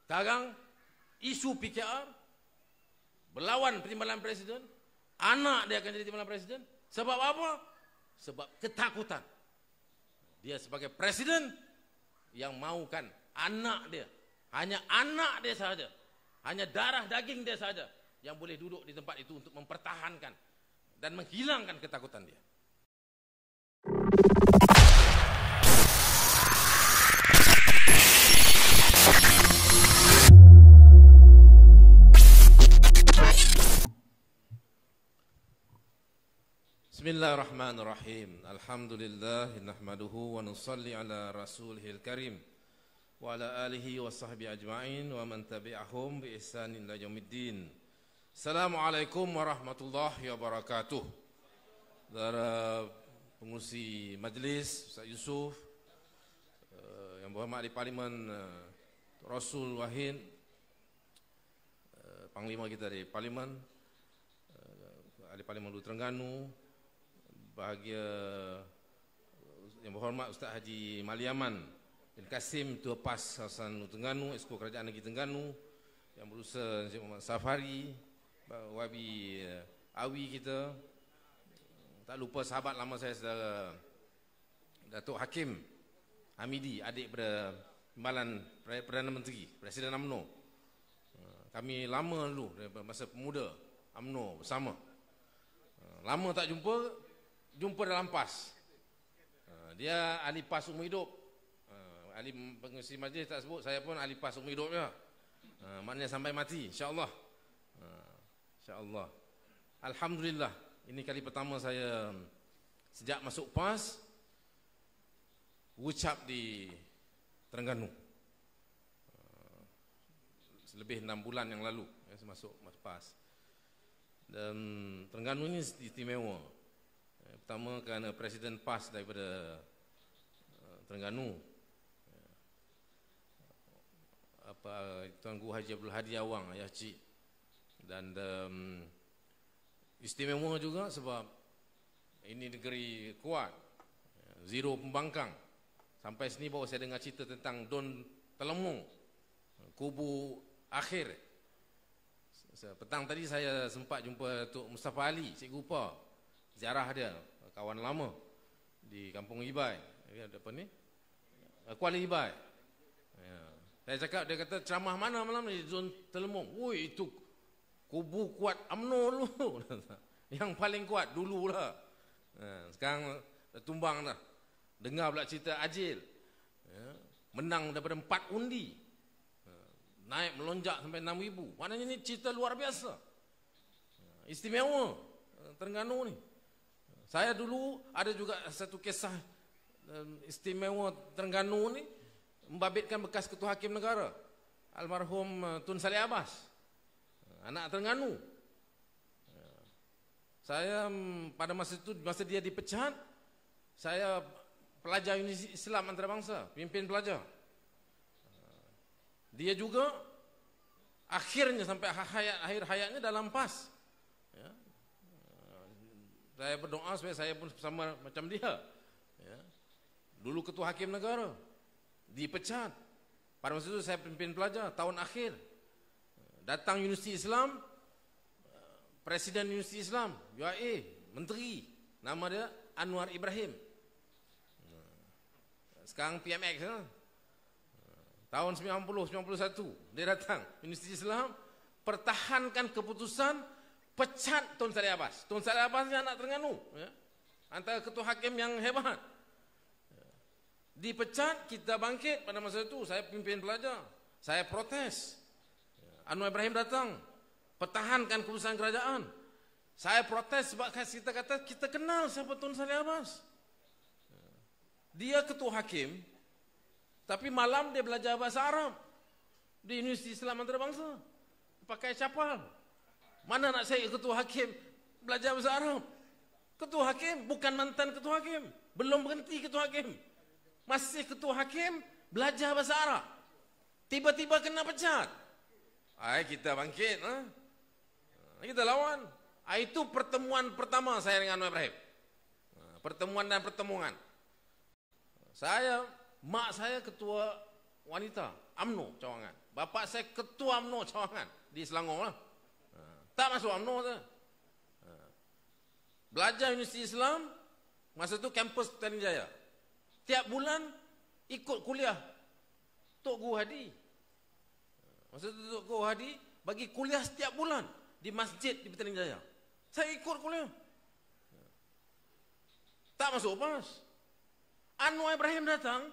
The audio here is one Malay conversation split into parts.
Sekarang isu PKR berlawan Timbalan Presiden, anak dia akan jadi Timbalan Presiden. Sebab apa? Sebab ketakutan. Dia sebagai presiden yang maukan anak dia, hanya anak dia saja, hanya darah daging dia saja yang boleh duduk di tempat itu untuk mempertahankan dan menghilangkan ketakutan dia. Bismillahirrahmanirrahim. Alhamdulillah nahmaduhu wa nusalli ala rasulihil karim wa ala alihi wa sahbihi ajma'in wa man tabi'ahum bi ihsanin ila yaumiddin. Assalamualaikum warahmatullahi wabarakatuh. Saudara pengurusi majlis, Ustaz Yusuf, yang berhormat di Parlimen, Rasul Wahid, Panglima kita di Parlimen, Ahli Parlimen Hulu Terengganu, bahagia yang berhormat Ustaz Haji Maliaman bin Kasim, Tua PAS Kawasan Hulu Terengganu, Exco Kerajaan Negeri Terengganu, yang berusaha Encik Muhammad Safari, Wabi Awi kita, tak lupa sahabat lama saya, saudara Datuk Hakim Hamidi, adik pada Timbalan Perdana Menteri, Presiden UMNO. Kami lama dulu, daripada masa pemuda UMNO bersama. Lama tak jumpa dalam PAS. Dia ahli PAS umur hidup. Ahli pengurusi majlis tak sebut, saya pun ahli PAS umur hidup juga. Maknanya sampai mati, insya-Allah. InsyaAllah. Alhamdulillah, ini kali pertama saya sejak masuk PAS ucap di Terengganu. Lebih 6 bulan yang lalu saya masuk PAS. Dan Terengganu ini istimewa. Pertama kerana Presiden PAS daripada Terengganu, Tuanku Haji Abdul Hadi Awang, ayah cik. Dan istimewa juga sebab ini negeri kuat, zero pembangkang. Sampai sini baru saya dengar cerita tentang Don Telemung, kubu akhir. Petang tadi saya sempat jumpa Tok Mustafa Ali, Cikgu Upah, ziarah dia, kawan lama di Kampung Ibai, apa ni, Kuala Ibai. Saya cakap, dia kata ceramah mana malam ni, Don Telemung. Woi, itu kubu kuat UMNO dulu. Yang paling kuat dulu lah. Sekarang tumbang dah. Dengar pula cerita Ajil, menang daripada 4 undi, naik melonjak sampai 6,000. Maknanya ni cerita luar biasa. Istimewa Terengganu ni. Saya dulu ada juga satu kisah istimewa Terengganu ni, membabitkan bekas Ketua Hakim Negara almarhum Tun Saleh Abbas, anak Terengganu. Saya pada masa itu, masa dia dipecat, saya pelajar Universiti Islam Antarabangsa, pimpin pelajar. Dia juga akhirnya sampai akhir hayatnya dalam PAS. Saya berdoa supaya saya pun sama macam dia. Dulu Ketua Hakim Negara, dipecat. Pada masa itu saya pimpin pelajar, tahun akhir. Datang Universiti Islam, Presiden Universiti Islam, UIA, Menteri, nama dia Anwar Ibrahim. Sekarang PMX, tahun 90-91 dia datang Universiti Islam, pertahankan keputusan pecat Tun Saleh Abbas. Tun Saleh Abbas ni anak Terengganu, antara ketua hakim yang hebat. Dipecat, kita bangkit. Pada masa itu saya pimpin pelajar, saya protes. Anwar Ibrahim datang, pertahankan keputusan kerajaan. Saya protes sebab kita kata kita kenal siapa Tun Saleh Abbas. Dia ketua hakim, tapi malam dia belajar bahasa Arab di Universiti Islam Antarabangsa, pakai capal. Mana nak saya ketua hakim belajar bahasa Arab? Ketua hakim bukan mantan ketua hakim, belum berhenti ketua hakim, masih ketua hakim belajar bahasa Arab. Tiba-tiba kena pecat. Kita bangkit, kita lawan. Itu pertemuan pertama saya dengan Anwar Ibrahim. Pertemuan dan pertemuan. Mak saya ketua wanita UMNO Cawangan. Bapa saya ketua UMNO Cawangan di Selangor lah. Tak masuk UMNO tu. Belajar Universiti Islam, masa tu kampus Petaling Jaya. Tiap bulan ikut kuliah Tok Guru Hadi. Masa tu Tok Guru Hadi bagi kuliah setiap bulan di masjid di Petaling Jaya. Saya ikut kuliah. Tak masuk PAS. Anwar Ibrahim datang,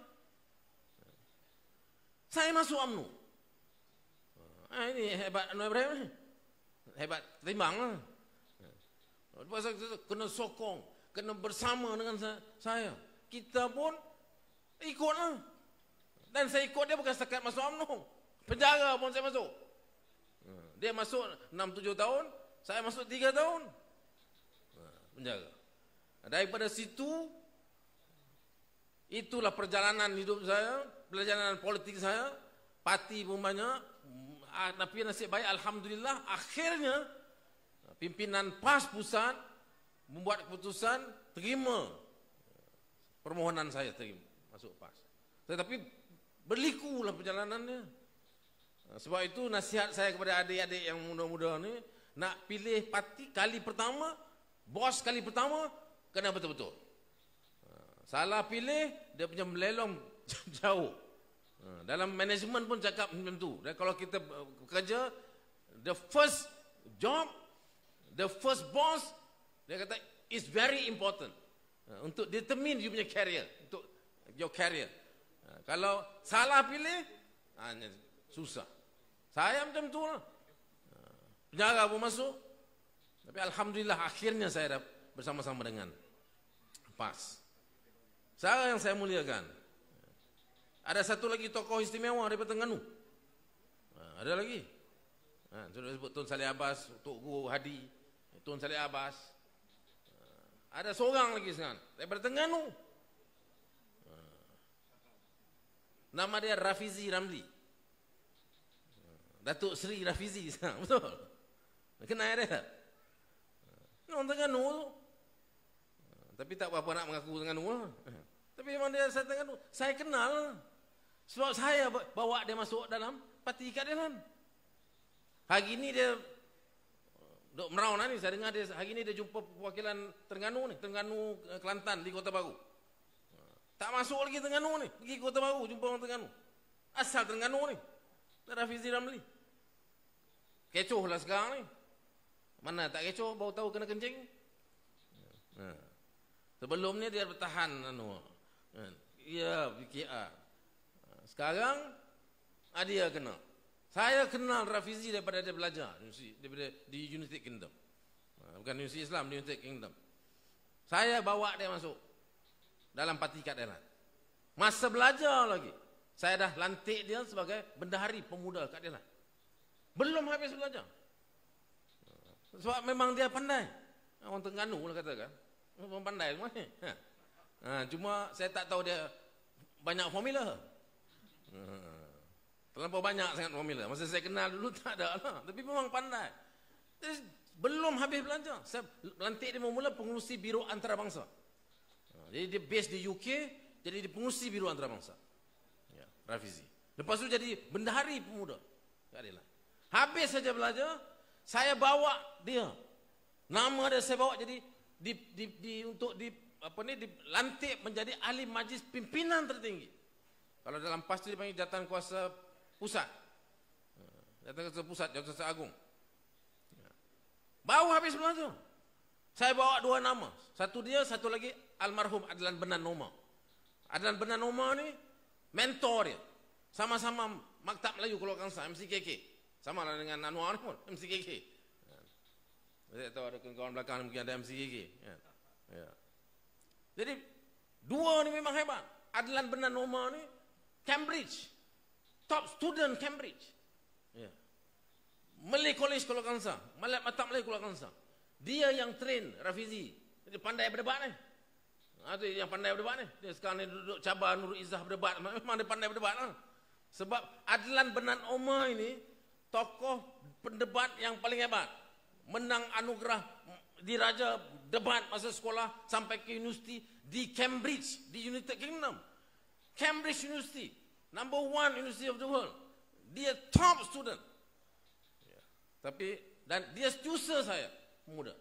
saya masuk UMNO. Ini hebat Anwar Ibrahim ni. Hebat timbang lah. Pasal kena sokong, kena bersama dengan saya. Kita pun ikutlah. Dan saya ikut dia bukan setakat masuk UMNO. Penjara pun saya masuk. Dia masuk 6-7 tahun, saya masuk 3 tahun. Penjara. Daripada situ, itulah perjalanan hidup saya, perjalanan politik saya. Parti pun banyak. Tapi nasib baik, alhamdulillah, akhirnya pimpinan PAS pusat membuat keputusan terima permohonan saya terima masuk PAS. Tetapi berlikulah perjalanannya. Sebab itu nasihat saya kepada adik-adik yang muda-muda ni, nak pilih parti kali pertama, bos kali pertama, kena betul-betul. Salah pilih, dia punya melelong jauh. Dalam manajemen pun cakap macam tu. Dan kalau kita bekerja, the first job, the first boss, dia kata, is very important. Untuk determine you punya career. Untuk your career. Kalau salah pilih, susah. Saya macam tu lah. Penjara pun masuk. Tapi alhamdulillah akhirnya saya dah bersama-sama dengan PAS. Saya yang saya muliakan. Ada satu lagi tokoh istimewa daripada Terengganu. Ada lagi. Sudah sebut Tun Saleh Abbas, Tok Guru Hadi, Tun Saleh Abbas. Ada seorang lagi sekarang daripada Terengganu. Nama dia Rafizi Ramli. Datuk Seri Rafizi sekarang, betul? Kenal dia tak? Orang Terengganu tu. Tapi tak apa-apa nak mengaku Terengganu lah. Tapi memang dia saya Terengganu. Saya kenal lah. Sebab saya bawa dia masuk dalam Parti Keadilan. Hari ni dia duk meraun ni, saya dengar dia hari ni dia jumpa perwakilan Terengganu ni, Terengganu Kelantan di Kota Baru. Tak masuk lagi Terengganu ni, pergi Kota Baru jumpa orang Terengganu. Asal Terengganu ni. Rafizi Ramli. Kecoh lah sekarang ni. Mana tak kecoh, baru tahu kena kencing. Sebelum ni dia bertahan ya BKR. Sekarang dia kena. Saya kenal Rafizi daripada dia belajar daripada di United Kingdom. Bukan Universiti Islam, di United Kingdom. Saya bawa dia masuk dalam Parti Keadilan. Masa belajar lagi, saya dah lantik dia sebagai bendahari pemuda Keadilan. Belum habis belajar. Sebab memang dia pandai. Orang Terengganu lah katakan. Orang pandai semua ni. Cuma saya tak tahu dia banyak formula. Terlampau banyak sangat formula. Masa saya kenal dulu tak ada lah. Tapi memang pandai. Jadi, belum habis belajar. Saya lantik dia mula pengurusi Biro Antarabangsa. Jadi dia base di UK, jadi dia pengurusi Biro Antarabangsa. Ya, Rafizi. Lepas tu jadi bendahari pemuda. Keadilan. Habis saja belajar, saya bawa dia. Nama dia saya bawa jadi dilantik menjadi ahli majlis pimpinan tertinggi. Kalau dalam PAS itu dipanggil jawatan kuasa pusat. Jawatan kuasa pusat, jawatan kuasa agung. Baru habis belajar. Saya bawa 2 nama. Satu dia, satu lagi almarhum Adlan Benan Noma. Adlan Benan Noma ni mentor dia. Sama-sama Maktab Melayu Keluar Kangsar, MCKK. Sama lah dengan Anwar pun, MCKK. Saya tahu ada kawan-kawan belakang mungkin ada MCKK. Ya. Jadi, 2 ni memang hebat. Adlan Benan Noma ni Cambridge. Top student Cambridge. Ya. Malay College Kuala Kangsar. Maktab Melayu Kuala Kangsar. Dia yang train Rafizi. Dia pandai berdebat ni. Itu yang pandai berdebat ni. Dia sekarang ni duduk cabar Nurul Izzah berdebat. Memang dia pandai berdebat lah. Sebab Adlan Benan Noma ini tokoh pendebat yang paling hebat. Menang anugerah diraja debat masa sekolah sampai ke universiti di Cambridge, di United Kingdom. Cambridge University. Number 1 university of the world. Dia top student. Tapi, dan dia user saya, muda.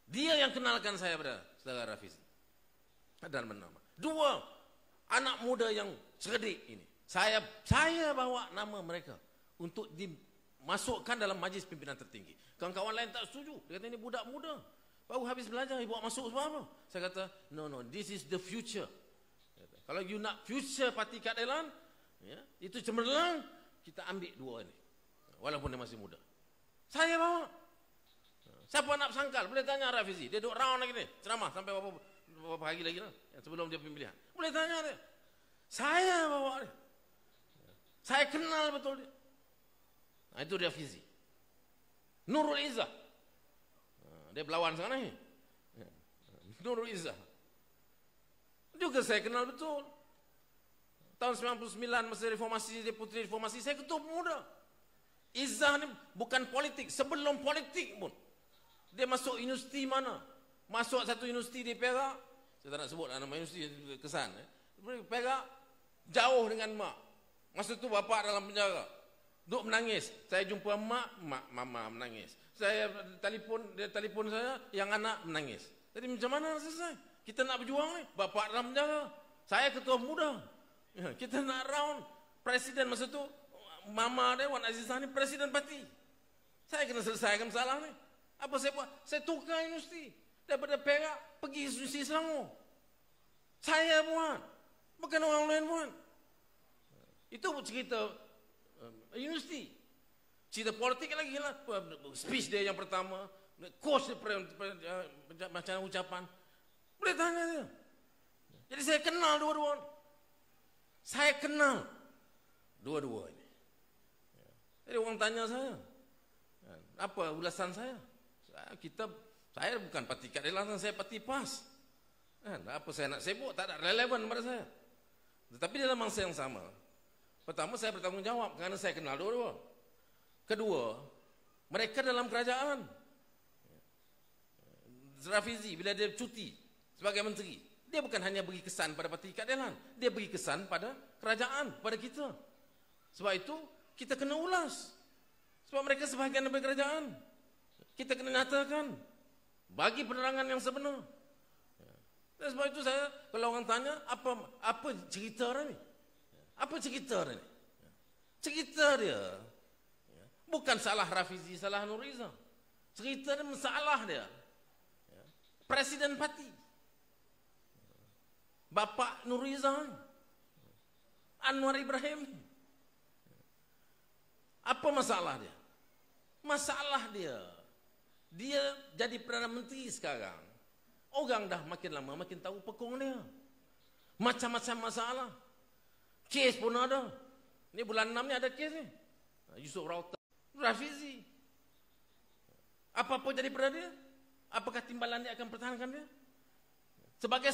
Dia yang kenalkan saya pada saudara Rafizi. Dan bernama. 2, anak muda yang cerdik ini. Saya bawa nama mereka untuk dimasukkan dalam majlis pimpinan tertinggi. Kawan-kawan lain tak setuju. Dia kata ini budak muda. Baru habis belajar, bawa masuk sebab apa? Saya kata, no, this is the future. Kalau you nak future Parti Keadilan, itu cemerlang, kita ambil 2 ini. Walaupun dia masih muda. Saya bawa. Siapa nak sangkal? Boleh tanya Rafizi. Dia duduk round lagi ni. Ceramah sampai beberapa pagi lagi lah. Sebelum dia pemilihan. Boleh tanya dia. Saya bawa dia. Saya kenal betul dia. Nah, itu dia Rafizi. Nurul Izzah. Dia berlawan sana ni. Nurul Izzah. Juga saya kenal betul. Tahun 99 masa reformasi, dia puteri reformasi, saya ketua pemuda. Izzah ni bukan politik. Sebelum politik pun. Dia masuk universiti mana? Masuk satu universiti di Perak. Saya tak nak sebut nama universiti, kesan. Perak, jauh dengan mak. Masa tu bapa dalam penjara. Duk menangis. Saya jumpa mak, mama menangis. Saya dia telefon saya, yang anak menangis. Jadi macam mana nak selesai? Kita nak berjuang ni. Bapa dalam penjara. Saya ketua muda. Kita nak round. Presiden masa tu, mama dia, Wan Azizah ni presiden parti. Saya kena selesaikan masalah ni. Apa saya buat? Saya tukar universiti. Daripada Perak, pergi universiti Selangor. Saya buat. Bukan orang lain buat. Itu cerita universiti. Cerita politik lagi lah. Speech dia yang pertama. Course dia macam ucapan. Boleh tanya dia. Jadi saya kenal dua-dua. Saya kenal dua-dua ini. Jadi orang tanya saya. Apa ulasan saya? Saya bukan Parti Keadilan, saya Parti PAS. Apa saya nak sibuk? Tak ada relevan pada saya. Tetapi dalam masa yang sama, pertama saya bertanggungjawab kerana saya kenal dua-dua. Kedua, mereka dalam kerajaan. Rafizi bila dia cuti sebagai menteri, dia bukan hanya beri kesan pada Parti Keadilan, dia beri kesan pada kerajaan, pada kita. Sebab itu kita kena ulas. Sebab mereka sebahagian daripada kerajaan. Kita kena nyatakan, bagi penerangan yang sebenar. Dan sebab itu saya, kalau orang tanya, apa cerita dia ni? Apa cerita dia ni? Cerita dia bukan salah Rafizi, salah Nur Izzah. Cerita dia masalah dia. Presiden parti. Bapa Nur Izzah, Anwar Ibrahim. Apa masalah dia? Masalah dia jadi Perdana Menteri sekarang. Orang dah makin lama makin tahu pekong dia. Macam-macam masalah. Kes pun ada. Ni bulan 6 ni ada kes ni. Yusuf Rauta, Rafizi. Apa-apa jadi pada dia? Apakah timbalan dia akan pertahankan dia? Sebagai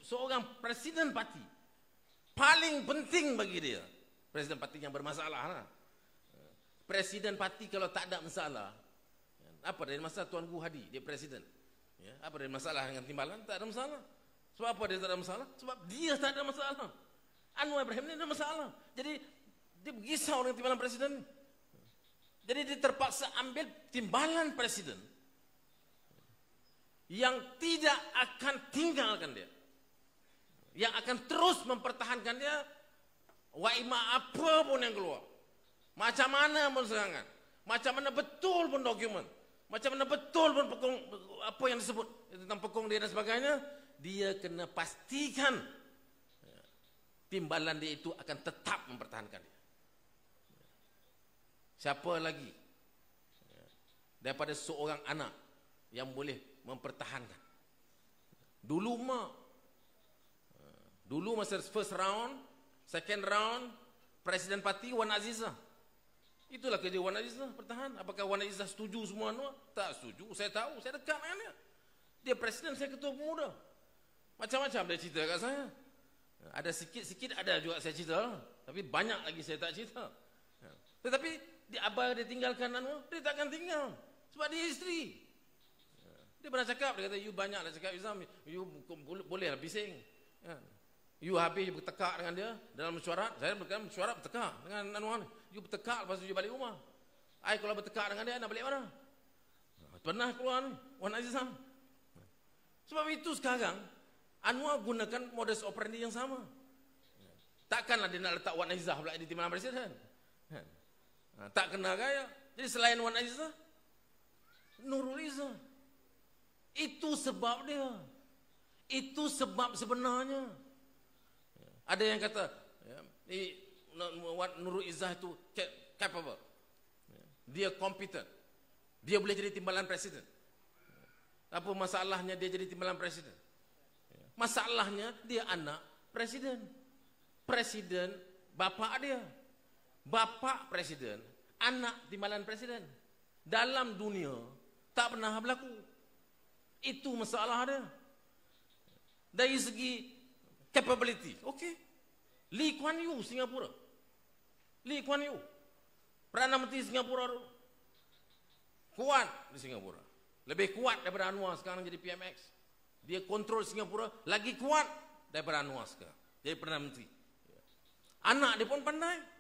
seorang presiden parti, paling penting bagi dia, presiden parti yang bermasalah lah. Presiden parti kalau tak ada masalah, apa dari masalah Tuan Guru Hadi, dia presiden. Apa dari masalah dengan timbalan? Tak ada masalah. Sebab apa dia tak ada masalah? Sebab dia tak ada masalah. Anwar Ibrahim ni ada masalah. Jadi dia bergisau dengan timbalan presiden. Jadi dia terpaksa ambil timbalan presiden yang tidak akan tinggalkan dia, yang akan terus mempertahankan dia, waima apa pun yang keluar, macam mana pun serangan, macam mana betul pun dokumen, macam mana betul pun pekong, apa yang disebut tentang pekong dia dan sebagainya, dia kena pastikan timbalan dia itu akan tetap mempertahankan dia. Siapa lagi daripada seorang anak yang boleh mempertahankan? Dulu masa first round, second round, presiden parti Wan Azizah. Itulah kerja Wan Azizah, pertahan. Apakah Wan Azizah setuju semua? Tak setuju. Saya tahu, saya dekat dengan dia. Dia presiden, saya ketua pemuda. Macam-macam dia cerita kat saya. Ada sikit-sikit ada juga saya cerita, tapi banyak lagi saya tak cerita. Tetapi abang dia tinggalkan Anwar, dia takkan tinggal. Sebab dia isteri. Dia pernah cakap, dia kata, you banyak lah cakap Izam, you boleh lah bising. You habis bertekak dengan dia dalam mesyuarat. Saya berkata mesyuarat bertekak dengan Anwar ni. You bertekak lepas tu you balik rumah. I kalau bertekak dengan dia nak balik mana? Pernah keluar ni Wan Azizah. Sebab itu sekarang Anwar gunakan modus operandi yang sama. Takkanlah dia nak letak Wan Azizah pula di timbalan presiden. Tak kena gaya. Jadi selain Wan Azizah, Nurul Izzah. Itu sebab dia. Itu sebab sebenarnya. Ada yang kata Nurul Izzah itu capable. Dia competent. Dia boleh jadi timbalan presiden. Apa masalahnya dia jadi timbalan presiden? Masalahnya dia anak presiden. Presiden bapa dia. Bapa presiden, anak timbalan presiden. Dalam dunia tak pernah berlaku. Itu masalah dia. Dari segi capability, okey. Lee Kuan Yew Singapura. Lee Kuan Yew Perdana Menteri Singapura tu kuat di Singapura. Lebih kuat daripada Anwar sekarang jadi PMX. Dia kontrol Singapura lagi kuat daripada Anwar sekarang jadi Perdana Menteri. Anak dia pun pandai.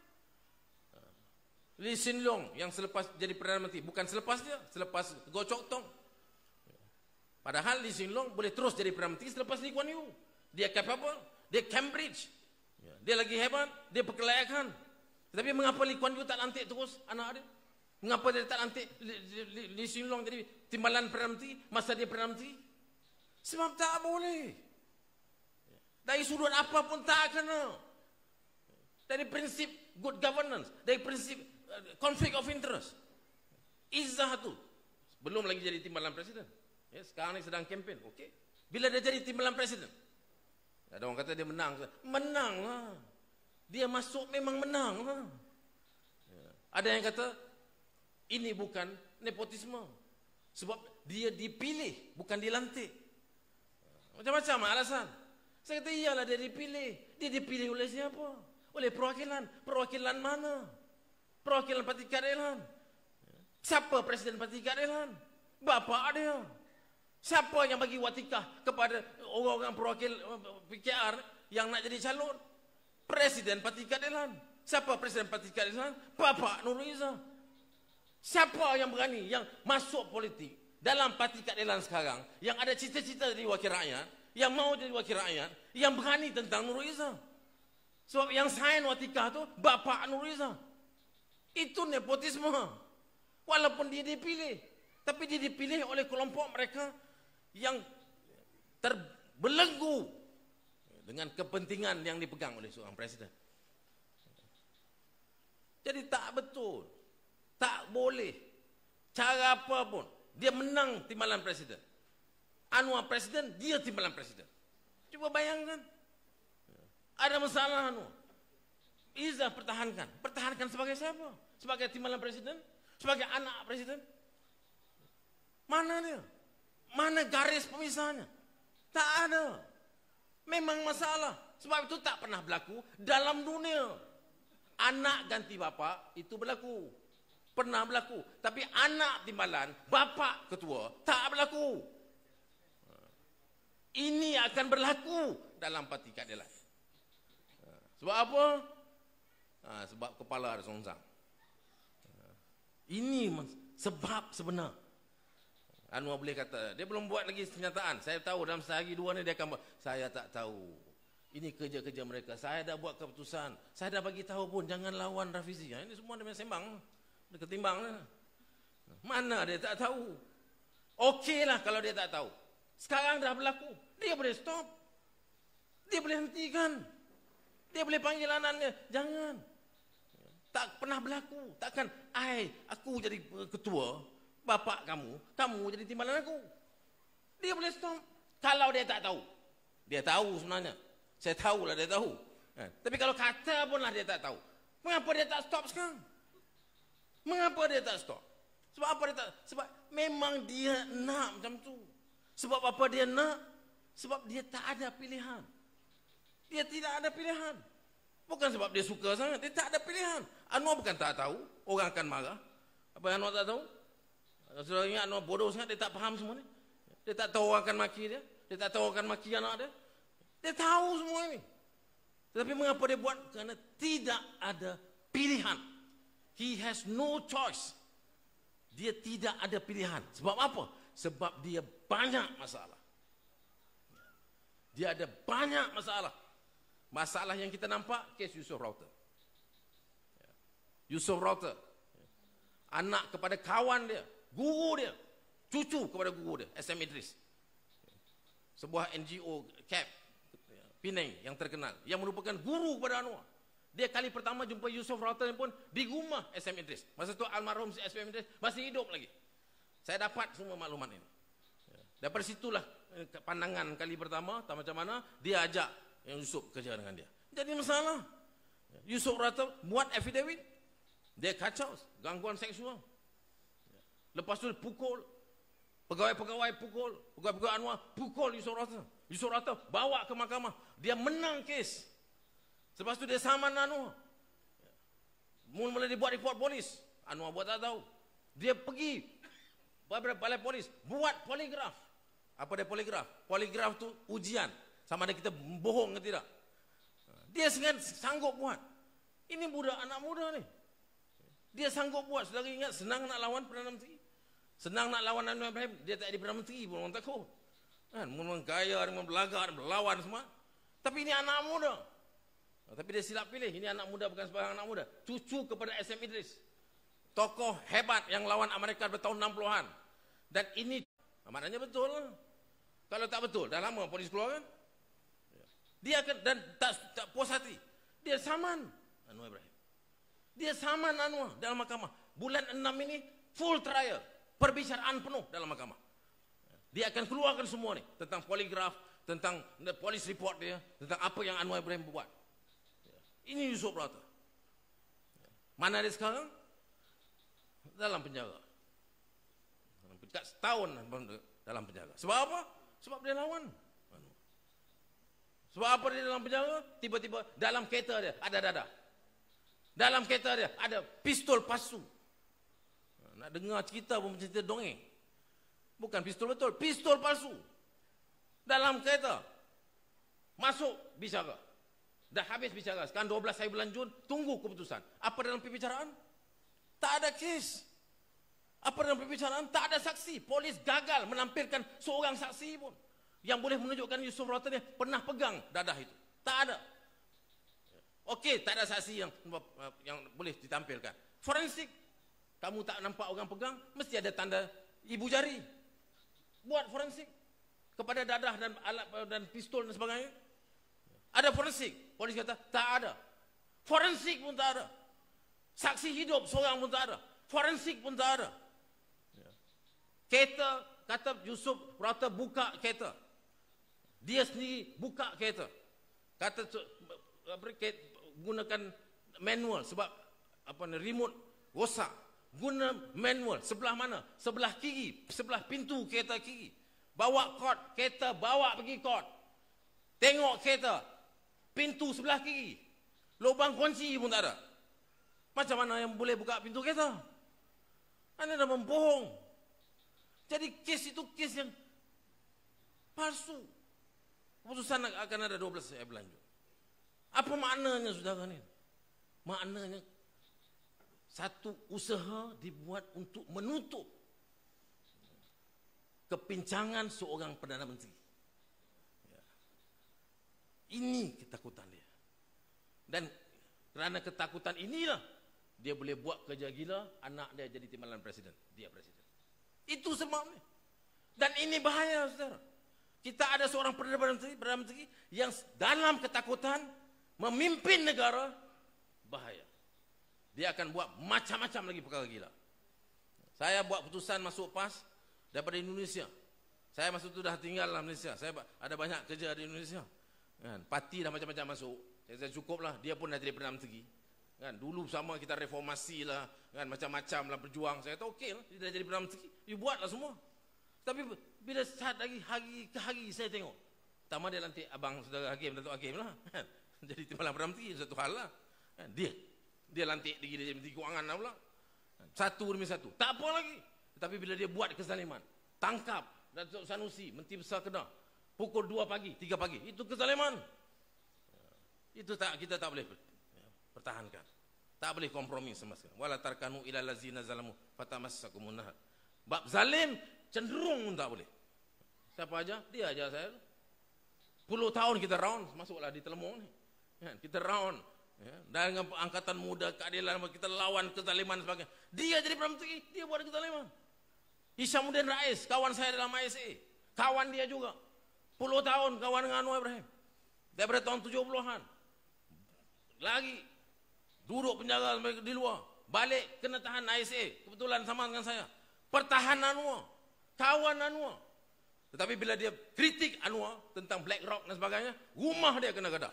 Lee Hsien Loong yang selepas jadi Perdana Menteri, bukan selepas dia, selepas Goh Chok Tong. Padahal Lee Hsien Loong boleh terus jadi Perdana Menteri selepas Lee Kuan Yew. Dia capable, dia Cambridge. Dia lagi hebat, dia berkelayakan. Tapi mengapa Lee Kuan Yew tak lantik terus anak dia? Mengapa dia tak lantik Lee Hsien Loong jadi timbalan Perdana Menteri masa dia Perdana Menteri? Sebab tak boleh. Dari sudut apa pun tak kena. Dari prinsip good governance, dari prinsip conflict of interest. Izzah tu belum lagi jadi timbalan presiden. Sekarang ni sedang kempen. Okey. Bila dia jadi timbalan presiden, ada orang kata dia menang. Menang lah. Dia masuk memang menang lah. Ada yang kata ini bukan nepotisme. Sebab dia dipilih, bukan dilantik. Macam-macam alasan. Saya kata iyalah dia dipilih. Dia dipilih oleh siapa? Oleh perwakilan. Perwakilan mana? Perwakilan Parti Keadilan. Siapa Presiden Parti Keadilan? Bapa dia. Siapa yang bagi watikah kepada orang-orang perwakil PKR yang nak jadi calon? Presiden Parti Keadilan. Siapa Presiden Parti Keadilan? Bapa Nurul Izzah. Siapa yang berani, yang masuk politik dalam Parti Keadilan sekarang, yang ada cita-cita jadi wakil rakyat, yang mau jadi wakil rakyat, yang berani tentang Nurul Izzah? Sebab yang sign watikah tu bapa Nurul Izzah. Itu nepotisme. Walaupun dia dipilih, tapi dia dipilih oleh kelompok mereka yang terbelenggu dengan kepentingan yang dipegang oleh seorang presiden. Jadi tak betul. Tak boleh. Cara apa pun. Dia menang timbalan presiden. Anwar presiden, dia timbalan presiden. Cuba bayangkan. Ada masalah Anwar. Izzah pertahankan. Pertahankan sebagai siapa? Sebagai timbalan presiden? Sebagai anak presiden? Mana dia? Mana garis pemisahnya? Tak ada. Memang masalah. Sebab itu tak pernah berlaku dalam dunia. Anak ganti bapa itu berlaku. Pernah berlaku. Tapi anak timbalan, bapa ketua, tak berlaku. Ini akan berlaku dalam Parti Keadilan. Sebab apa? Sebab kepala ada songsang. Ini sebab sebenar. Anwar boleh kata, dia belum buat lagi kenyataan. Saya tahu dalam sehari dua ni dia akan buat. Saya tak tahu. Ini kerja-kerja mereka. Saya dah buat keputusan. Saya dah bagi tahu pun jangan lawan Rafizi. Ini semua dia sembang. Dia ketimbang. Mana dia tak tahu? Okeylah kalau dia tak tahu. Sekarang dah berlaku. Dia boleh stop. Dia boleh hentikan. Dia boleh panggil anaknya. Jangan. Tak pernah berlaku. Takkan aku jadi ketua, bapak kamu jadi timbalan aku. Dia boleh stop. Kalau dia tak tahu. Dia tahu sebenarnya. Saya tahulah dia tahu. Tapi kalau kata pun lah dia tak tahu. Mengapa dia tak stop sekarang? Mengapa dia tak stop? Sebab apa dia tak? Sebab memang dia nak macam tu. Sebab apa dia nak? Sebab dia tak ada pilihan. Dia tidak ada pilihan. Bukan sebab dia suka sangat. Dia tak ada pilihan. Anwar bukan tak tahu. Orang akan marah. Apa yang Anwar tak tahu? Sudah ingat Anwar bodoh sangat. Dia tak faham semua ni. Dia tak tahu orang akan maki dia. Dia tak tahu orang akan maki anak dia. Dia tahu semua ni. Tetapi mengapa dia buat? Kerana tidak ada pilihan. He has no choice. Dia tidak ada pilihan. Sebab apa? Sebab dia banyak masalah. Dia ada banyak masalah. Masalah yang kita nampak, kes Yusof Router. Yusof Router. Anak kepada kawan dia, guru dia, cucu kepada guru dia, SM Idris. Sebuah NGO CAP Penang yang terkenal, yang merupakan guru kepada Anwar. Dia kali pertama jumpa Yusof Router pun di rumah SM Idris. Masa tu almarhum SM Idris masih hidup lagi. Saya dapat semua maklumat ini. Daripada situlah pandangan kali pertama, tak macam mana, dia ajak yang Yusof kerja dengan dia. Jadi masalah. Yusof Router buat affidavit. Dia kacau, gangguan seksual. Lepas tu pukul. Pegawai-pegawai pukul. Pegawai-pegawai Anwar pukul Yusof Router. Yusof Router bawa ke mahkamah. Dia menang kes. Lepas tu dia saman Anwar. Mula-mula dia buat report polis. Anwar buat tak tahu. Dia pergi balai polis. Buat poligraf. Apa dia poligraf? Poligraf tu ujian. Sama ada kita bohong ke tidak. Dia sanggup buat. Ini budak anak muda ni. Dia sanggup buat. Saudara ingat senang nak lawan Perdana Menteri. Senang nak lawan Anwar Ibrahim. Dia tak jadi Perdana Menteri pun orang takut. Kan? Memang gaya, memang belagak, melawan semua. Tapi ini anak muda. Tapi dia silap pilih. Ini anak muda bukan sebarang anak muda. Cucu kepada SM Idris. Tokoh hebat yang lawan Amerika bertahun 60-an. Dan ini maknanya betul lah. Kalau tak betul, dah lama polis keluar kan? Dia akan, dan tak puas hati. Dia saman Anwar Ibrahim. Dia saman Anwar dalam mahkamah. Bulan 6 ini full trial. Perbicaraan penuh dalam mahkamah. Dia akan keluarkan semua ni. Tentang poligraf, tentang polis report dia, tentang apa yang Anwar Ibrahim buat. Ini Yusof Router. Mana dia sekarang? Dalam penjara. Dekat setahun dalam penjara. Sebab apa? Sebab dia lawan. Sebab apa dia dalam penjara? Tiba-tiba dalam kereta dia ada dadah. Dalam kereta dia ada pistol palsu. Nak dengar cerita pun cerita dongeng. Bukan pistol betul, pistol palsu. Dalam kereta. Masuk bicara. Dah habis bicara. Sekarang 12 hari bulan Jun, tunggu keputusan. Apa dalam pembicaraan? Tak ada kes. Apa dalam pembicaraan? Tak ada saksi. Polis gagal menampilkan seorang saksi pun yang boleh menunjukkan Yusof Router dia pernah pegang dadah itu. Tak ada. Okey, tak ada saksi yang boleh ditampilkan. Forensik. Kamu tak nampak orang pegang, mesti ada tanda ibu jari. Buat forensik kepada dadah dan alat dan pistol dan sebagainya. Ada forensik. Polis kata tak ada. Forensik pun tak ada. Saksi hidup seorang pun tak ada. Forensik pun tak ada. Kereta, kata Yusof Router buka kereta. Dia sendiri buka kereta. Kata gunakan manual sebab remote rosak. Guna manual sebelah mana? Sebelah kiri, sebelah pintu kereta kiri. Bawa kod, kereta bawa pergi kod. Tengok kereta, pintu sebelah kiri. Lubang kunci pun tak ada. Macam mana yang boleh buka pintu kereta? Anda dah membohong. Jadi kes itu kes yang palsu. Keputusan akan ada 12 hari bulan Jun. Apa maknanya saudara ni? Maknanya satu usaha dibuat untuk menutup kepincangan seorang Perdana Menteri. Ini ketakutan dia. Dan kerana ketakutan inilah dia boleh buat kerja gila, anak dia jadi timbalan presiden. Dia presiden. Itu sebabnya. Dan ini bahaya, saudara. Kita ada seorang Perdana Menteri yang dalam ketakutan memimpin negara, bahaya. Dia akan buat macam-macam lagi perkara gila. Saya buat putusan masuk PAS daripada Indonesia. Saya masa itu dah tinggal dalam Malaysia. Saya ada banyak kerja di Indonesia. Kan, parti dah macam-macam masuk. Saya cukup lah. Dia pun dah jadi Perdana Menteri. Kan, dulu sama kita reformasi lah. Kan, macam-macam lah berjuang. Saya kata okey lah. Dia dah jadi Perdana Menteri. You buat lah semua. Tapi bila saat lagi hari ke hari saya tengok. Pertama dia lantik abang saudara Hakim, Datuk Hakim lah. Kan, jadi timbalan Perdana Menteri. Satu hal lah. Kan, dia lantik dia jadi Menteri Kewangan lah pula. Satu demi satu. Tak apa lagi. Tapi bila dia buat kezaliman. Tangkap Datuk Sanusi, Menteri Besar Kedah. Pukul 2 pagi, 3 pagi. Itu kezaliman. Itu kita tak boleh pertahankan. Tak boleh kompromi sama sekali. Wala tarkanu ilal ladzina zalamu fatamassakumun nar. Bab zalim cenderung tak boleh. Siapa aja? Dia aja saya. 10 tahun kita round, masuklah di Telemong ni. Kita round. Dan dengan angkatan muda, keadilan, kita lawan kezaliman sebagainya. Dia jadi Perdana Menteri, dia buat kezaliman. Hishamuddin Rais, kawan saya dalam ISA. Kawan dia juga. 10 tahun kawan dengan Anwar Ibrahim. Daripada tahun 70-an. Lagi duduk penjara di luar. Balik kena tahan ISA. Kebetulan sama dengan saya. Pertahan Anwar. Kawan Anwar. Tetapi bila dia kritik Anwar tentang Black Rock dan sebagainya, rumah dia kena gadah.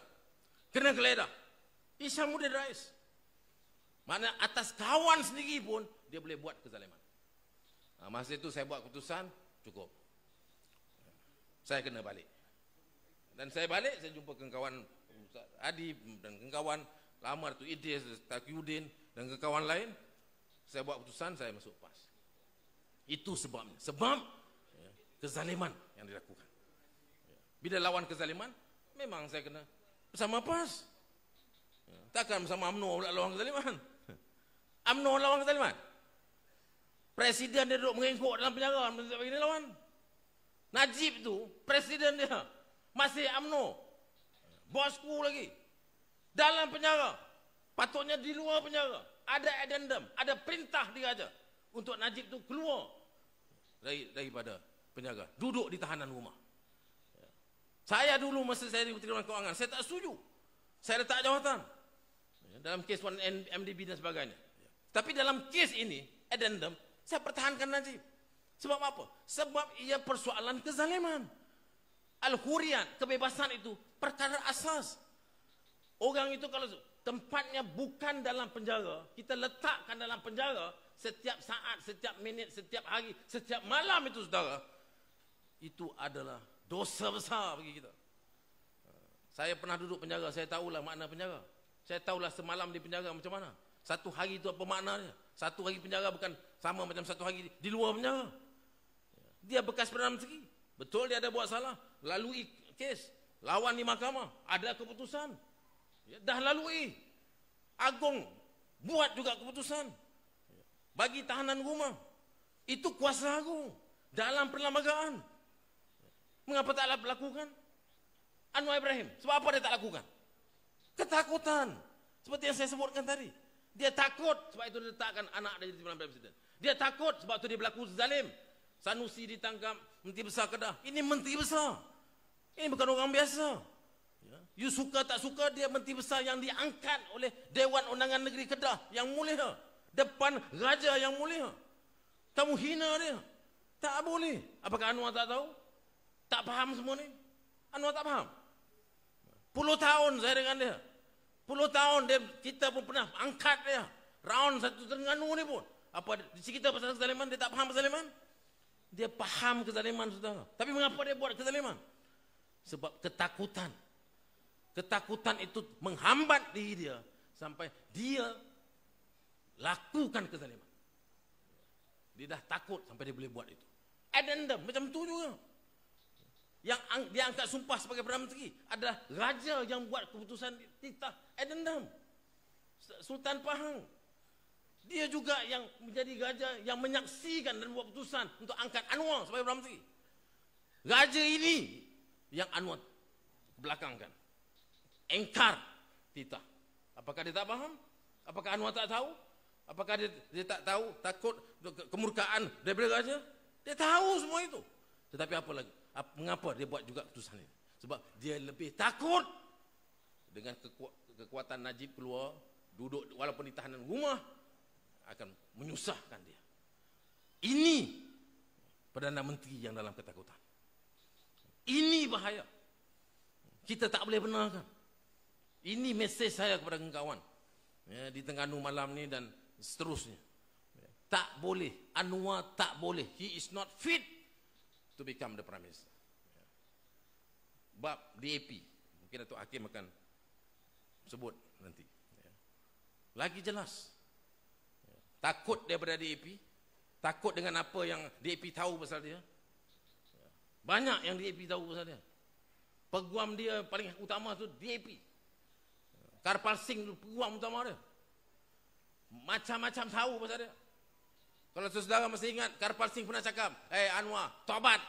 Kena geledah. Hishamuddin Rais. Mana atas kawan sendiri pun dia boleh buat kezaliman. Masa itu saya buat keputusan, cukup. Saya kena balik. Dan saya balik, saya jumpa kawan Adi dan kawan lama tu Idris, Taqiyuddin dan kawan lain. Saya buat keputusan, saya masuk PAS. Itu sebabnya. Sebab kezaliman yang dilakukan. Bila lawan kezaliman, memang saya kena bersama PAS. Takkan bersama UMNO lawan kezaliman. UMNO lawan kezaliman. Presiden dia duduk mengengkok dalam penjara, bagi dia lawan. Najib tu, presiden dia masih UMNO. Bosku lagi. Dalam penjara. Patutnya di luar penjara. Ada addendum, ada perintah dia aja untuk Najib tu keluar daripada penjaga, duduk di tahanan rumah. Saya dulu masa saya di Menteri Keuangan, saya tak setuju. Saya letak jawatan dalam kes 1MDB dan sebagainya. Tapi dalam kes ini, addendum, saya pertahankan Najib. Sebab apa? Sebab ia persoalan kezaliman. Al-Hurriyat, kebebasan itu perkara asas. Orang itu kalau tempatnya bukan dalam penjara, kita letakkan dalam penjara setiap saat, setiap minit, setiap hari, setiap malam itu saudara, itu adalah dosa besar bagi kita. Saya pernah duduk penjara, saya tahulah makna penjara. Saya tahulah semalam di penjara macam mana. Satu hari itu apa maknanya. Satu hari penjara bukan sama macam satu hari di luar penjara. Dia bekas Perdana Menteri. Betul dia ada buat salah. Lalui kes. Lawan di mahkamah. Ada keputusan. Dah lalui. Agung buat juga keputusan. Bagi tahanan rumah. Itu kuasa agung. Dalam perlembagaan. Mengapa tak lakukan? Anwar Ibrahim. Sebab apa dia tak lakukan? Ketakutan. Seperti yang saya sebutkan tadi. Dia takut sebab itu dia letakkan anak dia jadi Perdana Presiden. Dia takut sebab itu dia berlaku zalim. Sanusi ditangkap, Menteri Besar Kedah. Ini Menteri Besar. Ini bukan orang biasa. You suka tak suka, dia Menteri Besar yang diangkat oleh Dewan Undangan Negeri Kedah yang mulia. Depan Raja yang mulia. Kamu hina dia. Tak boleh. Apakah Anwar tak tahu? Tak faham semua ni? Anwar tak faham? 10 tahun saya dengan dia. 10 tahun dia, kita pun pernah angkat dia. Round satu Terengganu ni pun. Apa di kita pasal kezaliman, dia tak faham kezaliman? Dia faham kezaliman saudara. Tapi mengapa dia buat kezaliman? Sebab ketakutan. Ketakutan itu menghambat diri dia sampai dia lakukan kezaliman. Dia dah takut sampai dia boleh buat itu. Addendum macam tu juga. Yang dia angkat sumpah sebagai Perdana Menteri adalah raja yang buat keputusan titah addendum. Sultan Pahang. Dia juga yang menjadi raja yang menyaksikan dan buat keputusan untuk angkat Anwar sebagai Perdana Menteri. Raja ini yang Anwar belakangkan. Engkar titah. Apakah dia tak faham? Apakah Anwar tak tahu? Apakah dia tak tahu? Takut kemurkaan daripada raja? Dia tahu semua itu. Tetapi apa lagi? Mengapa dia buat juga keputusan ini? Sebab dia lebih takut dengan kekuatan Najib keluar, duduk walaupun di tahanan rumah, akan menyusahkan dia. Ini Perdana Menteri yang dalam ketakutan. Ini bahaya. Kita tak boleh benarkan. Ini mesej saya kepada kawan di Terengganu malam ni dan seterusnya. Tak boleh. Anwar tak boleh. He is not fit to become the Prime Minister. Bab DAP. Mungkin Datuk Hakim akan sebut nanti. Lagi jelas. Takut daripada DAP. Takut dengan apa yang DAP tahu pasal dia. Banyak yang DAP tahu pasal dia. Peguam dia paling utama tu DAP. Karpal Singh peguam utama dia. Macam-macam tahu pasal dia. Kalau saudara masih ingat, Karpal Singh pernah cakap, Anwar, tobat.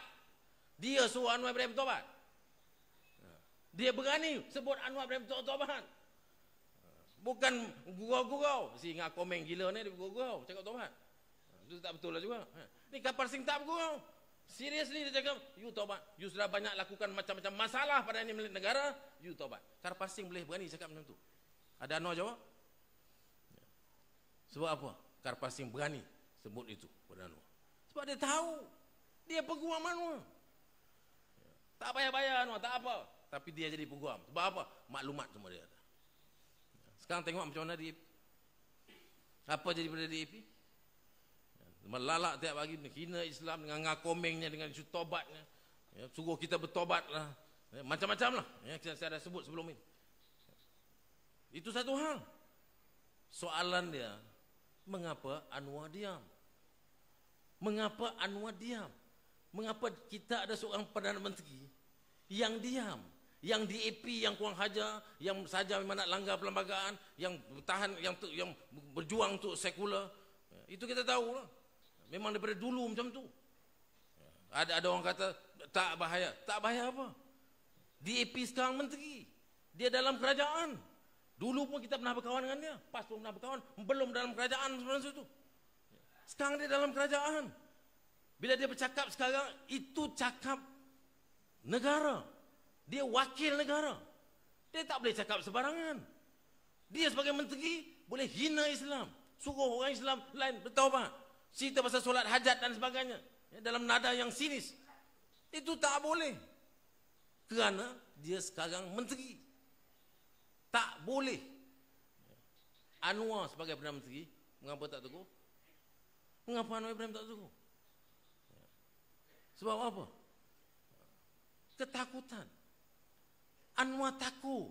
Dia suruh Anwar Ibrahim tobat. Dia berani sebut Anwar Ibrahim tobat. Bukan gurau-gurau. Mesti ingat komen gila ni, dia gurau-gurau, cakap tobat. Itu tak betul lah juga. Ni Karpal Singh tak bergurau. Seriously dia cakap, you tobat. You sudah banyak lakukan macam-macam masalah pada ini milik negara, you tobat. Karpal Singh boleh berani cakap macam tu. Ada Anwar jawab? Sebab apa? Karpal Singh berani sebut itu pada Anwar. Sebab dia tahu. Dia peguam Anwar. Tak bayar-bayar Anwar, tak apa. Tapi dia jadi peguam. Sebab apa? Maklumat semua dia ada. Sekarang tengok macam mana DAP. Apa jadi pada DAP? Melalak tiap pagi, hina Islam dengan ngakomengnya, dengan isu tobatnya. Suruh kita bertobatlah. Macam-macam lah. Saya dah sebut sebelum ini. Itu satu hal. Soalan dia, mengapa Anwar diam? Mengapa Anwar diam? Mengapa kita ada seorang Perdana Menteri yang diam? Yang DAP, yang kurang hajar, yang saja memang nak langgar perlembagaan, yang bertahan, yang berjuang untuk sekular. Itu kita tahu lah. Memang daripada dulu macam tu. Ada orang kata tak bahaya. Tak bahaya apa? DAP sekarang menteri. Dia dalam kerajaan. Dulu pun kita pernah berkawan dengan dia. PAS pun pernah berkawan. Belum dalam kerajaan sebenarnya itu. Sekarang dia dalam kerajaan. Bila dia bercakap sekarang, itu cakap negara. Dia wakil negara. Dia tak boleh cakap sebarangan. Dia sebagai menteri boleh hina Islam. Suruh orang Islam lain bertaubat. Cerita pasal solat hajat dan sebagainya. Dalam nada yang sinis. Itu tak boleh. Kerana dia sekarang menteri. Tak boleh. Anwar sebagai Perdana Menteri, mengapa tak tegur? Mengapa Anwar Ibrahim tak tegur? Sebab apa? Ketakutan. Anwar takut.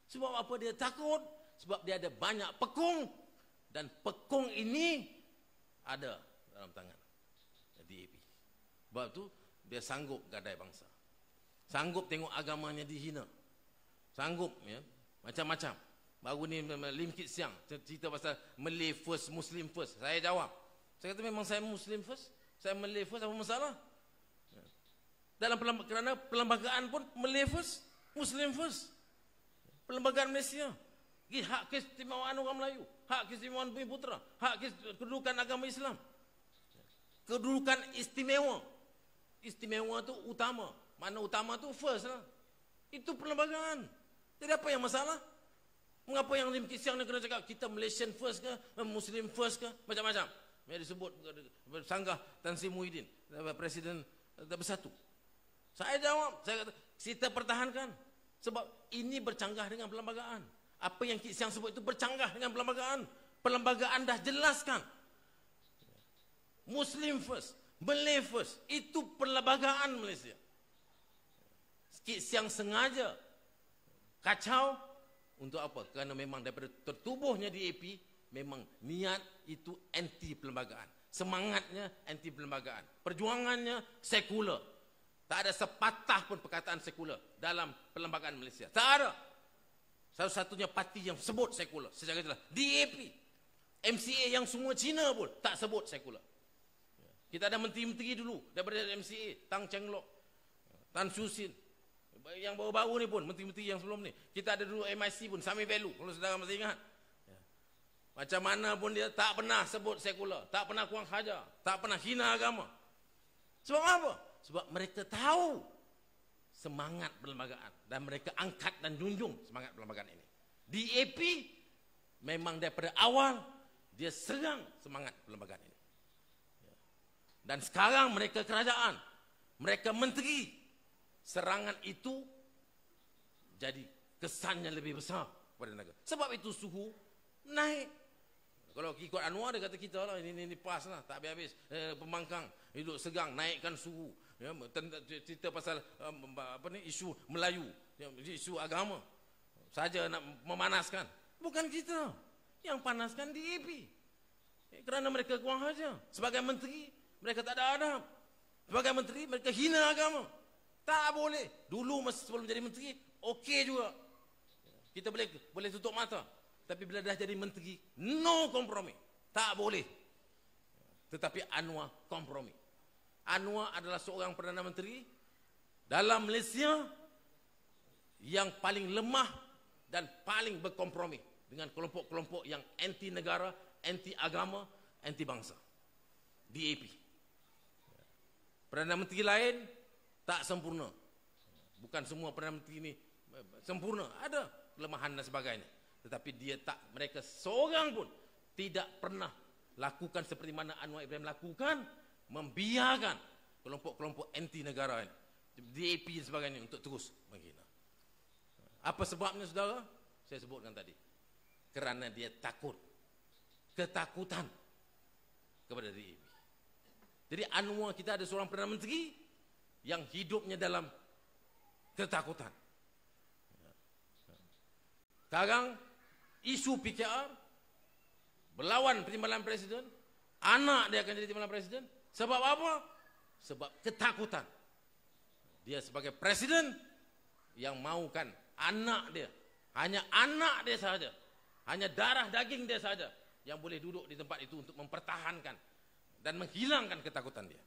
Sebab apa dia takut? Sebab dia ada banyak pekung. Dan pekung ini ada dalam tangan DAP. Sebab tu dia sanggup gadai bangsa. Sanggup tengok agamanya dihina. Sanggup macam-macam. Baru ni Lim Kit Siang cerita pasal Malay first, Muslim first. Saya jawab. Saya kata memang saya Muslim first, saya Malay first, apa masalah? Dalam kerana perlembagaan pun Malay first, Muslim first. Perlembagaan Malaysia. Hak keistimewaan orang Melayu, hak keistimewaan Bumi Putera, hak kedudukan agama Islam. Kedudukan istimewa. Istimewa tu utama. Mana utama tu first lah. Itu perlembagaan. Jadi apa yang masalah? Mengapa yang Lim Kit Siang ni kena cakap kita Malaysian first ke, Muslim first ke, macam-macam. Dia disebut sanggah Tan Sri Muhyiddin, Presiden Bersatu. Saya jawab, saya kata kita pertahankan. Sebab ini bercanggah dengan perlembagaan. Apa yang Kit Siang sebut itu bercanggah dengan perlembagaan. Perlembagaan dah jelaskan. Muslim first, Malay first. Itu perlembagaan Malaysia. Kit Siang sengaja kacau untuk apa? Kerana memang daripada tertubuhnya DAP, memang niat itu anti perlembagaan. Semangatnya anti perlembagaan. Perjuangannya sekular. Tak ada sepatah pun perkataan sekular dalam perlembagaan Malaysia. Tak ada. Satu-satunya parti yang sebut sekular secara jelas DAP. MCA yang semua Cina pun tak sebut sekular. Kita ada menteri-menteri dulu daripada MCA, Tang Cheng Lock, Tan Siew Sin. Yang baru-baru ni pun, menteri-menteri yang sebelum ni. Kita ada dulu MIC pun, Sami Velu, kalau saudara masih ingat. Macam mana pun dia tak pernah sebut sekular, tak pernah kurang hajar, tak pernah hina agama. Sebab apa? Sebab mereka tahu semangat perlembagaan dan mereka angkat dan junjung semangat perlembagaan ini. DAP memang daripada awal dia serang semangat perlembagaan ini. Dan sekarang mereka kerajaan, mereka menteri, serangan itu jadi kesannya lebih besar pada negara. Sebab itu suhu naik. Kalau ikut Anwar dia kata kita lah ini pas lah, tak habis-habis. Pembangkang hidup segang, naikkan suhu. Cerita pasal isu Melayu, isu agama saja nak memanaskan. Bukan kita yang panaskan DAP. Kerana mereka kurang hajar. Sebagai menteri mereka tak ada adab. Sebagai menteri mereka hina agama. Tak boleh. Dulu sebelum jadi menteri okey juga. Kita boleh tutup mata. Tapi bila dah jadi menteri, no kompromi. Tak boleh. Tetapi Anwar kompromi. Anwar adalah seorang Perdana Menteri dalam Malaysia yang paling lemah dan paling berkompromi dengan kelompok-kelompok yang anti negara, anti agama, anti bangsa. DAP. Perdana Menteri lain tak sempurna. Bukan semua Perdana Menteri ini sempurna. Ada kelemahan dan sebagainya. Tetapi mereka seorang pun tidak pernah lakukan seperti mana Anwar Ibrahim lakukan, membiarkan kelompok-kelompok anti negara ini, DAP dan sebagainya untuk terus menghina. Apa sebabnya, saudara? Saya sebutkan tadi. Kerana dia takut. Ketakutan kepada DAP. Jadi Anwar, kita ada seorang Perdana Menteri yang hidupnya dalam ketakutan. Sekarang isu PKR berlawan timbalan presiden, anak dia akan jadi timbalan presiden. Sebab apa? Sebab ketakutan. Dia sebagai presiden yang maukan anak dia, hanya anak dia saja, hanya darah daging dia saja yang boleh duduk di tempat itu untuk mempertahankan dan menghilangkan ketakutan dia.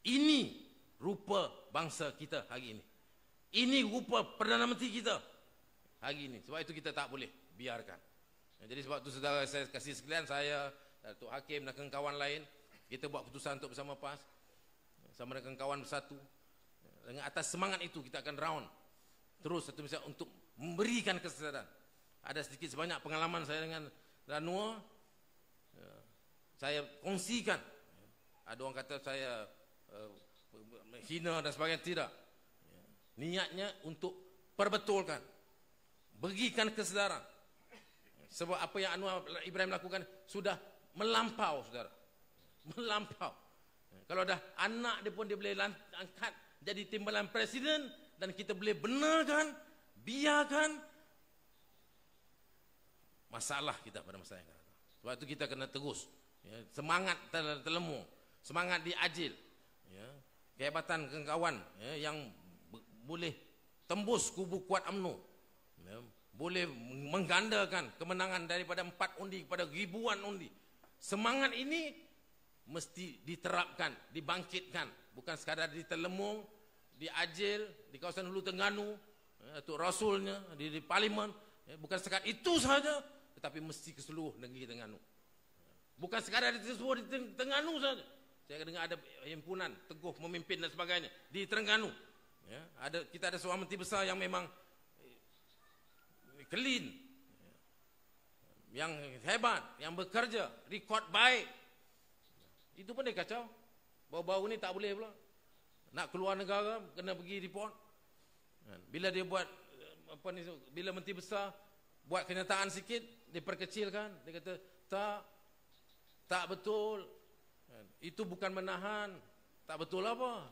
Ini rupa bangsa kita hari ini. Ini rupa Perdana Menteri kita hari ini. Sebab itu kita tak boleh biarkan. Jadi sebab itu, saudara, saya kasih sekalian, saya, Datuk Hakim dan kawan-kawan lain, kita buat keputusan untuk bersama PAS, sama dengan kawan bersatu. Dengan atas semangat itu kita akan round terus satu misalnya untuk memberikan kesedaran. Ada sedikit sebanyak pengalaman saya dengan Anwar, saya kongsikan. Ada orang kata saya hina dan sebagainya. Tidak. Niatnya untuk perbetulkan, berikan kesedaran. Sebab apa yang Anwar Ibrahim lakukan sudah melampau, saudara. Melampau. Kalau dah anak dia pun dia boleh angkat jadi timbalan presiden, dan kita boleh benarkan, biarkan masalah kita pada masa yang akan datang. Sebab itu kita kena terus, ya, semangat terlemu, semangat diajil, ya, kehebatan kawan, ya, yang boleh tembus kubu kuat UMNO, ya, boleh menggandakan kemenangan daripada 4 undi kepada ribuan undi. Semangat ini mesti diterapkan, dibangkitkan, bukan sekadar ditelemung, diajil di kawasan Hulu Terengganu, Datuk Rasulnya di Parlimen, ya, bukan sekadar itu sahaja, tetapi mesti ke seluruh negeri Terengganu. Bukan sekadar di seluruh di Terengganu saja. Saya dengar ada himpunan Teguh Memimpin dan sebagainya di Terengganu. Ya, kita ada seorang menteri besar yang memang clean, yang hebat, yang bekerja, rekod baik. Itu pun dia kacau. Baru-baru ni tak boleh pula. Nak keluar negara kena pergi report. Bila dia buat apa ni, bila menteri besar buat kenyataan sikit, diperkecilkan. Dia kata tak betul. Itu bukan menahan. Tak betul apa?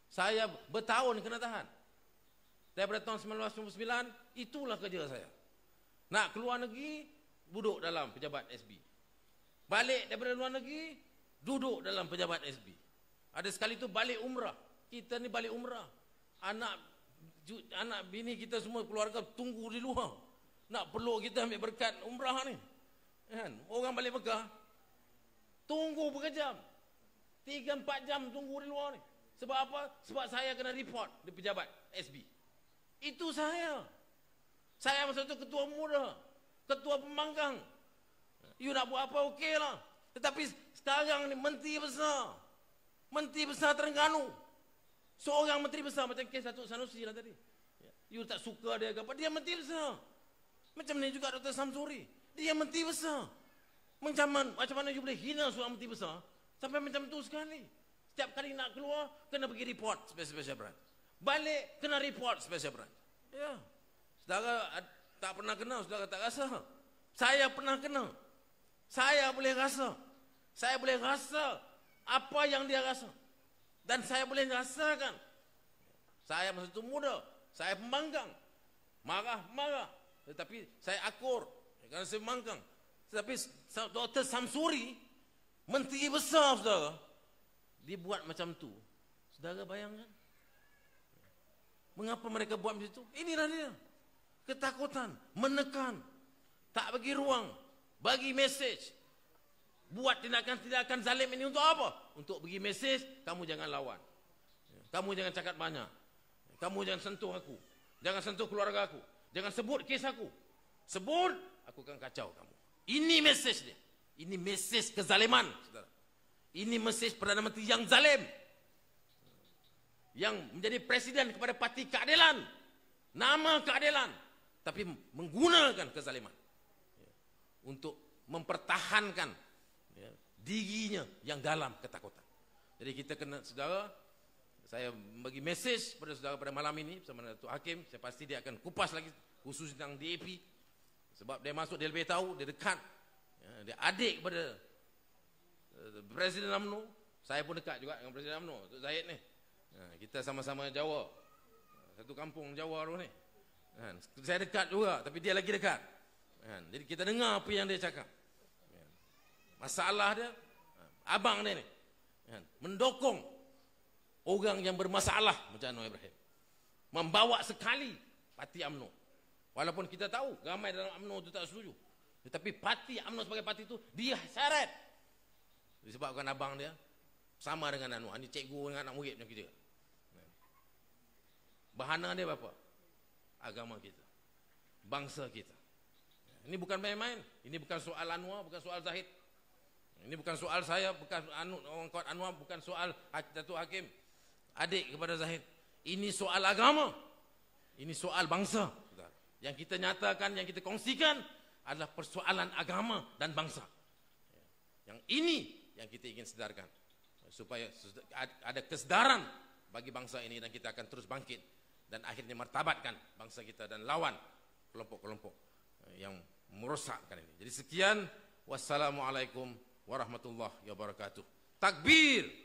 Saya bertahun kena tahan. Daripada tahun 1999, itulah kerja saya. Nak keluar negeri, duduk dalam pejabat SB. Balik daripada luar negeri, duduk dalam pejabat SB. Ada sekali tu balik umrah. Kita ni balik umrah. Anak bini kita semua keluarga tunggu di luar. Nak peluk kita ambil berkat umrah ni. Kan? Orang balik Mekah, tunggu berjam. 3-4 jam tunggu di luar ni. Sebab apa? Sebab saya kena report di pejabat SB. Itu saya. Saya masa itu ketua muda, ketua pembangkang. You nak buat apa, okey lah. Tetapi sekarang ni menteri besar Terengganu. Seorang menteri besar, macam kes Datuk Sanusi lah tadi. You tak suka dia ke apa, dia menteri besar. Macam ni juga Dr. Samsuri, dia menteri besar. Macam mana you boleh hina seorang menteri besar sampai macam tu sekali. Setiap kali nak keluar, kena pergi report special branch. Balik, kena report special branch. Ya. Saudara tak pernah kena, saudara tak rasa. Saya pernah kena. Saya boleh rasa. Saya boleh rasa apa yang dia rasa. Dan saya boleh rasakan. Saya masa itu muda. Saya pembangkang. Marah. Tetapi saya akur. Kerana saya pembangkang. Tetapi Dr. Samsuri, menteri besar, saudara, dia buat macam tu. Saudara bayangkan. Mengapa mereka buat macam itu? Inilah dia. ketakutan, menekan, tak bagi ruang, bagi mesej. Buat tindakan-tindakan zalim ini untuk apa? Untuk bagi mesej, kamu jangan lawan. Kamu jangan cakap banyak. Kamu jangan sentuh aku. Jangan sentuh keluarga aku. Jangan sebut kes aku. Sebut, aku akan kacau kamu. Ini mesej dia. Ini mesej kezaliman, saudara. Ini mesej Perdana Menteri yang zalim. Yang menjadi presiden kepada parti keadilan. Nama keadilan. Tapi menggunakan kezaliman. Untuk mempertahankan dirinya yang dalam ketakutan. Jadi kita kena, saudara, saya bagi mesej pada saudara pada malam ini bersama Datuk Hakim. Saya pasti dia akan kupas lagi khusus tentang DAP. Sebab dia masuk, dia lebih tahu, dia dekat. Dia adik kepada Presiden UMNO. Saya pun dekat juga dengan Presiden UMNO, Tok Zahid ni. Kita sama-sama Jawa. Satu kampung Jawa tu ni. Saya dekat juga, tapi dia lagi dekat. Jadi kita dengar apa yang dia cakap. Masalah dia, abang dia ni mendokong orang yang bermasalah macam Anwar Ibrahim. Membawa sekali parti UMNO. Walaupun kita tahu ramai dalam UMNO itu tak setuju. Tetapi parti UMNO sebagai parti itu dia syarat. Disebabkan abang dia sama dengan Anwar. Ini cikgu dengan anak murid macam kita. Bahana dia apa? Agama kita. Bangsa kita. Ini bukan main-main. Ini bukan soal Anwar, bukan soal Zahid. Ini bukan soal saya, bukan orang kuat Anwar, bukan soal Datuk Hakim, adik kepada Zahid. Ini soal agama. Ini soal bangsa. Yang kita nyatakan, yang kita kongsikan adalah persoalan agama dan bangsa. Yang ini yang kita ingin sedarkan. Supaya ada kesedaran bagi bangsa ini dan kita akan terus bangkit. Dan akhirnya martabatkan bangsa kita dan lawan kelompok-kelompok yang merosakkan ini. Jadi sekian. Wassalamualaikum warahmatullahi wabarakatuh. Takbir.